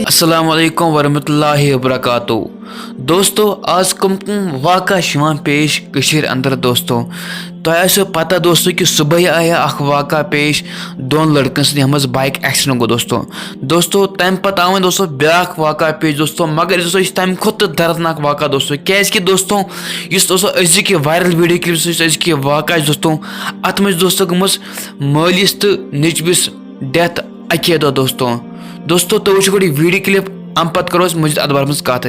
अस्सलामुअलैकुम वरहमतुल्लाहि वबरकातुहू। दोस्तों आज कम वाक़ा पेश कशीर अंदर दोस्तों तो आसो पता दोस्तों कि सुबह आया अख वाक़ा पेश दोन लड़कन सद हम बाइक एक्सीडेंट गो दोस्तों तम पता आव दोस्तों ब्याक वाक़ा पेश दोस्तों मगर दोस्तों तम खुद दर्दनाक वाक़ा दोस्तों क्या दोस्तों इस दोस्तों अजिक वायरल वीडियो क्लिप अजिक वाक़ा दोस्तों अत मज दोस्तों गमस मालिस तो निचबिस डेथ अके दो दोस्तों तो वो वीडियो क्लिप अम पत करो मजिद अदबार मज कत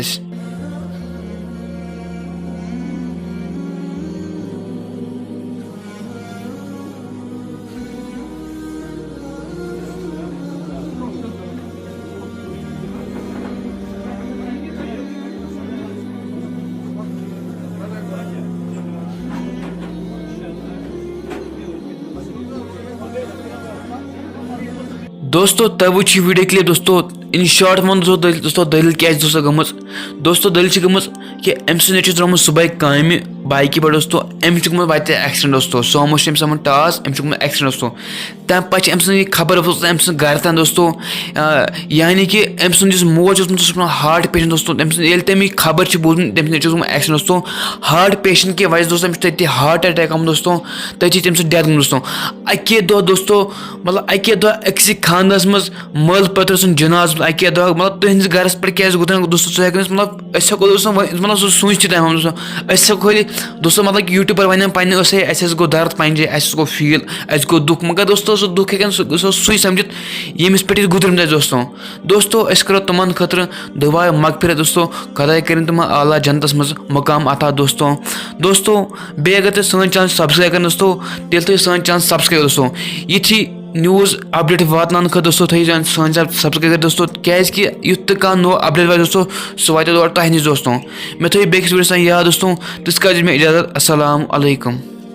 दोस्तों तब वो वीडियो क्लिप दोस्तों इन शॉर्ट मन दोस्तों दलील क्या गम दोस्तों दलील गम कि अम सह द्रोमुत सुबह काम बाइक पे दोस्तों अमिस वात एक्सीडेंट दोस्तों सोमो अमन टास अमिस एक्सीडेंट दोस्तों तम पे अम खबर अम गर तन दोस्तों यानी कि अम सुस मोज हार्ट पेशेंट दोस्तों तम खबर बोजम तम एक्सीडेंट दोस्तों हार्ट पेशेंट के वजह दोस्तों तथि हार्ट अटैक आम दोस्तों तथि तम डेथ गई दोस्तों अके दो दोस्तों मतलब अके दो अक्स खानदानस मज मल पत्र सुन जनाज अके दो मतलब तुहस गरस पे क्या गुजरान दोस्तों सह मतलब हेको दोस्तों मतलब सह सोच टाइम दोस्तों खोल दोस्तों मतलब यूट्यूबर वन पे अस गो दर्द पन जाए अस गो फील अस गो दुख मगर दोस्तों सह दुख हेन सू समझित यमिस पे गुजरम दोस्तों अस करो तमन खतर दुआ मगफिरत दोस्तों खुदा कर तुम आला जन्नतस मज मुकाम अता दोस्तों बे अगर तुम सन चैनल सब्सक्राइब कर दोस्तों तेल थो सन चैनल सब्सक्राइब दोस्तों ये न्यूज़ अपडेट वातान दोस्तों थो सन सब्सक्राइब कर दोस्तों क्या युत कह नो अपडेट वा दोस्तों सह वात तह नश दोस्तों मे थो बेस वीडियो याद दोस्तों तिस कर मे इजाज़त। अस्सलाम वालेकुम।